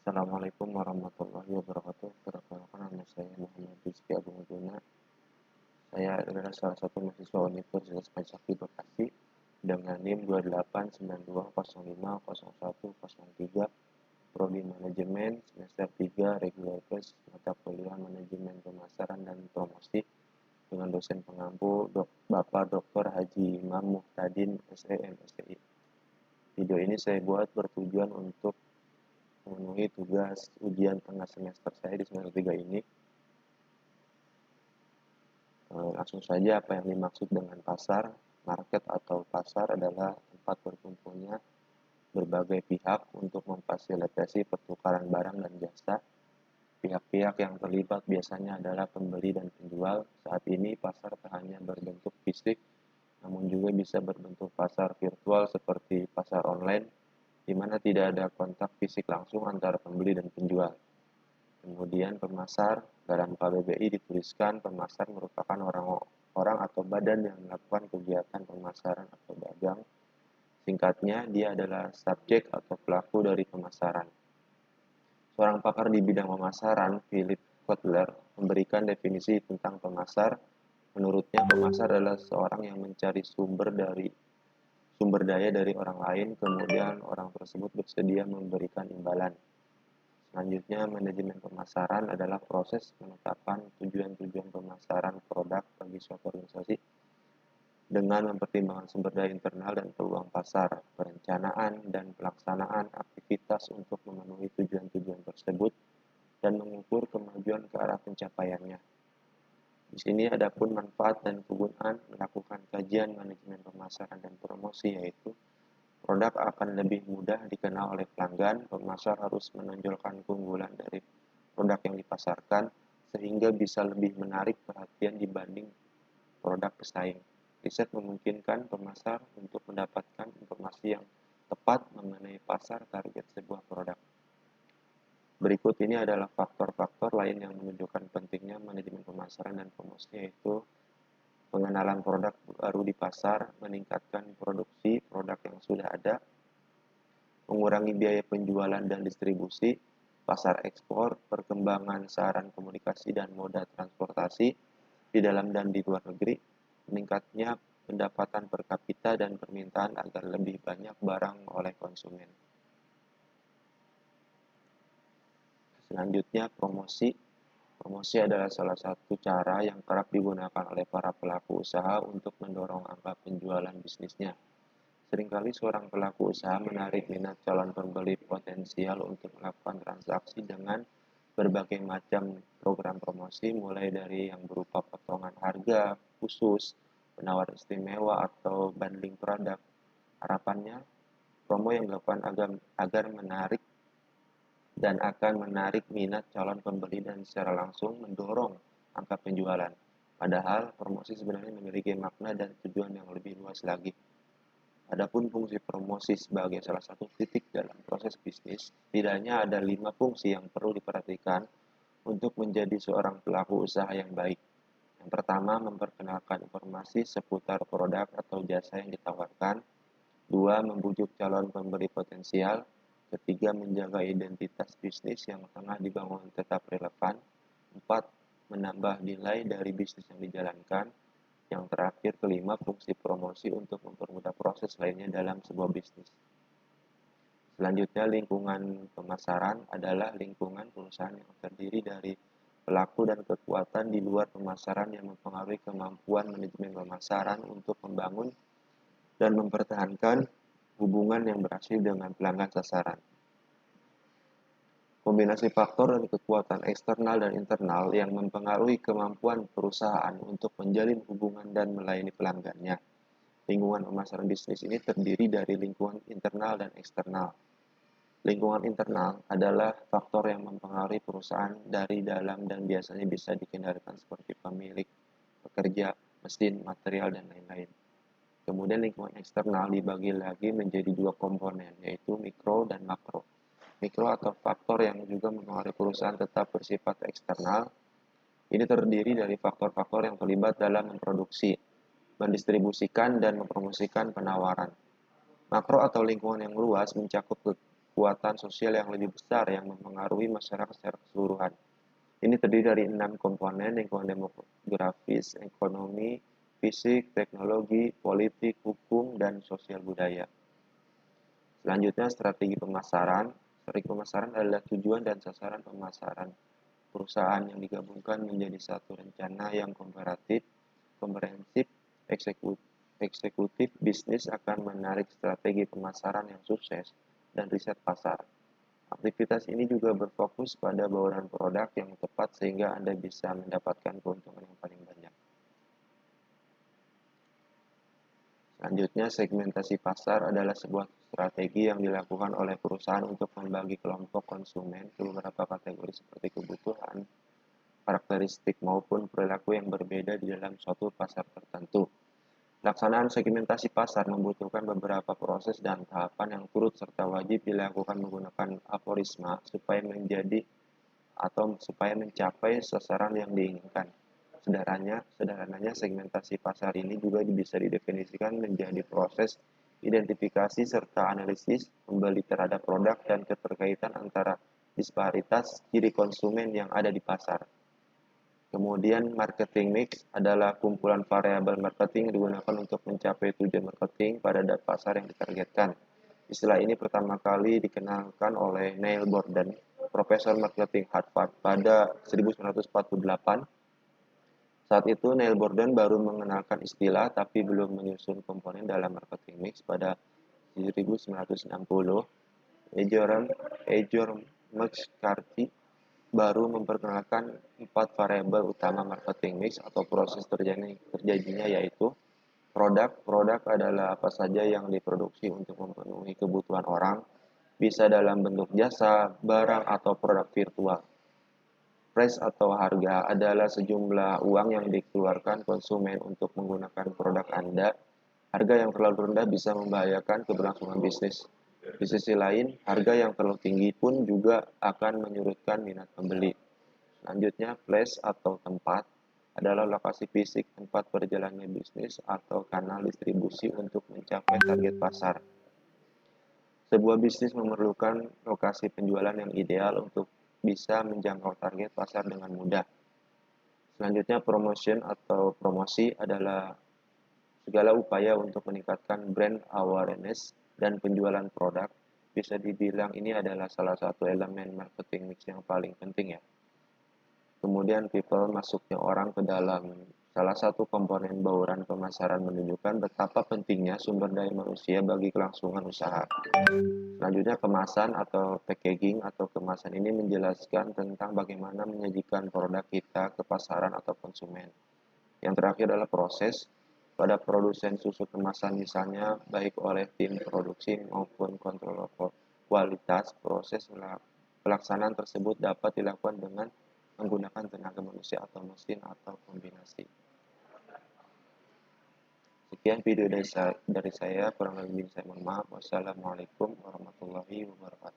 Assalamualaikum warahmatullahi wabarakatuh. Perkenalkan nama saya Muhammad Rizky Agung Juna. Saya adalah salah satu mahasiswa Universitas Trisakti Bekasi dengan NIM 2892050103, Prodi Manajemen semester 3 Regular Plus mata kuliah Manajemen Pemasaran dan Promosi dengan dosen pengampu Bapak Dr. Haji Imam Muhtadin SEM STI. Video ini saya buat bertujuan untuk memenuhi tugas ujian tengah semester saya di semester 3 ini. Langsung saja, apa yang dimaksud dengan pasar. Market atau pasar adalah tempat berkumpulnya berbagai pihak untuk memfasilitasi pertukaran barang dan jasa. Pihak-pihak yang terlibat biasanya adalah pembeli dan penjual. Saat ini pasar tak hanya berbentuk fisik, namun juga bisa berbentuk pasar virtual seperti pasar online, di mana tidak ada kontak fisik langsung antara pembeli dan penjual. Kemudian pemasar, dalam KBBI dituliskan pemasar merupakan orang atau badan yang melakukan kegiatan pemasaran atau dagang. Singkatnya, dia adalah subjek atau pelaku dari pemasaran. Seorang pakar di bidang pemasaran, Philip Kotler, memberikan definisi tentang pemasar. Menurutnya, pemasar adalah seorang yang mencari sumber daya dari orang lain, kemudian orang tersebut bersedia memberikan imbalan. Selanjutnya, manajemen pemasaran adalah proses menetapkan tujuan-tujuan pemasaran produk bagi suatu organisasi dengan mempertimbangkan sumber daya internal dan peluang pasar, perencanaan dan pelaksanaan aktivitas untuk memenuhi tujuan-tujuan tersebut, dan mengukur kemajuan ke arah pencapaiannya. Di sini ada pun manfaat dan kegunaan melakukan kajian manajemen pemasaran dan promosi, yaitu produk akan lebih mudah dikenal oleh pelanggan. Pemasar harus menonjolkan keunggulan dari produk yang dipasarkan sehingga bisa lebih menarik perhatian dibanding produk pesaing. Riset memungkinkan pemasar untuk mendapatkan informasi yang tepat mengenai pasar target sebuah produk. Berikut ini adalah faktor-faktor lain yang menunjukkan pentingnya manajemen pemasaran dan promosi, yaitu pengenalan produk baru di pasar, meningkatkan produksi produk yang sudah ada, mengurangi biaya penjualan dan distribusi, pasar ekspor, perkembangan saran komunikasi dan moda transportasi di dalam dan di luar negeri, meningkatnya pendapatan per kapita dan permintaan agar lebih banyak barang oleh konsumen. Selanjutnya, promosi. Promosi adalah salah satu cara yang kerap digunakan oleh para pelaku usaha untuk mendorong angka penjualan bisnisnya. Seringkali seorang pelaku usaha menarik minat calon pembeli potensial untuk melakukan transaksi dengan berbagai macam program promosi, mulai dari yang berupa potongan harga khusus, penawar istimewa, atau bundling produk. Harapannya, promo yang dilakukan agar menarik dan akan menarik minat calon pembeli dan secara langsung mendorong angka penjualan. Padahal promosi sebenarnya memiliki makna dan tujuan yang lebih luas lagi. Adapun fungsi promosi sebagai salah satu titik dalam proses bisnis, setidaknya ada 5 fungsi yang perlu diperhatikan untuk menjadi seorang pelaku usaha yang baik. Yang pertama, memperkenalkan informasi seputar produk atau jasa yang ditawarkan. 2, membujuk calon pembeli potensial. Ketiga, menjaga identitas bisnis yang tengah dibangun tetap relevan. 4, menambah nilai dari bisnis yang dijalankan. Yang terakhir, kelima, fungsi promosi untuk mempermudah proses lainnya dalam sebuah bisnis. Selanjutnya, lingkungan pemasaran adalah lingkungan perusahaan yang terdiri dari pelaku dan kekuatan di luar pemasaran yang mempengaruhi kemampuan manajemen pemasaran untuk membangun dan mempertahankan hubungan yang berhasil dengan pelanggan sasaran. Kombinasi faktor dan kekuatan eksternal dan internal yang mempengaruhi kemampuan perusahaan untuk menjalin hubungan dan melayani pelanggannya. Lingkungan pemasaran bisnis ini terdiri dari lingkungan internal dan eksternal. Lingkungan internal adalah faktor yang mempengaruhi perusahaan dari dalam dan biasanya bisa dikendalikan seperti pemilik, pekerja, mesin, material, dan lain-lain. Kemudian lingkungan eksternal dibagi lagi menjadi 2 komponen, yaitu mikro dan makro. Mikro atau faktor yang juga mempengaruhi perusahaan tetap bersifat eksternal. Ini terdiri dari faktor-faktor yang terlibat dalam memproduksi, mendistribusikan, dan mempromosikan penawaran. Makro atau lingkungan yang luas mencakup kekuatan sosial yang lebih besar yang mempengaruhi masyarakat secara keseluruhan. Ini terdiri dari 6 komponen: lingkungan demografis, ekonomi, fisik, teknologi, politik, hukum, dan sosial budaya. Selanjutnya, strategi pemasaran. Strategi pemasaran adalah tujuan dan sasaran pemasaran perusahaan yang digabungkan menjadi satu rencana yang komprehensif, eksekutif bisnis akan menarik strategi pemasaran yang sukses dan riset pasar. Aktivitas ini juga berfokus pada bauran produk yang tepat sehingga Anda bisa mendapatkan keuntungan yang paling banyak. Selanjutnya, segmentasi pasar adalah sebuah strategi yang dilakukan oleh perusahaan untuk membagi kelompok konsumen ke beberapa kategori seperti kebutuhan, karakteristik, maupun perilaku yang berbeda di dalam suatu pasar tertentu. Pelaksanaan segmentasi pasar membutuhkan beberapa proses dan tahapan yang turut serta wajib dilakukan menggunakan aforisma supaya mencapai sasaran yang diinginkan. Sederhananya, segmentasi pasar ini juga bisa didefinisikan menjadi proses identifikasi serta analisis pembeli terhadap produk dan keterkaitan antara disparitas ciri konsumen yang ada di pasar. Kemudian, marketing mix adalah kumpulan variabel marketing yang digunakan untuk mencapai tujuan marketing pada pasar yang ditargetkan. Istilah ini pertama kali dikenalkan oleh Neil Borden, profesor marketing Harvard, pada 1948. Saat itu, Neil Borden baru mengenalkan istilah tapi belum menyusun komponen dalam marketing mix pada 1960. Ejor McCarthy baru memperkenalkan 4 variabel utama marketing mix atau proses terjadinya, yaitu produk. Produk adalah apa saja yang diproduksi untuk memenuhi kebutuhan orang, bisa dalam bentuk jasa, barang, atau produk virtual. Price atau harga adalah sejumlah uang yang dikeluarkan konsumen untuk menggunakan produk Anda. Harga yang terlalu rendah bisa membahayakan keberlangsungan bisnis. Di sisi lain, harga yang terlalu tinggi pun juga akan menyurutkan minat pembeli. Selanjutnya, place atau tempat adalah lokasi fisik tempat berjalannya bisnis atau kanal distribusi untuk mencapai target pasar. Sebuah bisnis memerlukan lokasi penjualan yang ideal untuk bisa menjangkau target pasar dengan mudah. Selanjutnya, promotion atau promosi adalah segala upaya untuk meningkatkan brand awareness dan penjualan produk. Bisa dibilang ini adalah salah satu elemen marketing mix yang paling penting ya. Kemudian, people, masuknya orang ke dalam salah satu komponen bauran pemasaran menunjukkan betapa pentingnya sumber daya manusia bagi kelangsungan usaha. Selanjutnya, kemasan atau packaging atau kemasan ini menjelaskan tentang bagaimana menyajikan produk kita ke pasaran atau konsumen. Yang terakhir adalah proses. Pada produsen susu kemasan misalnya, baik oleh tim produksi maupun kontrol kualitas, proses pelaksanaan tersebut dapat dilakukan dengan menggunakan tenaga manusia atau mesin atau kombinasi. Sekian video dari saya, kurang lebih saya mohon maaf. Wassalamualaikum warahmatullahi wabarakatuh.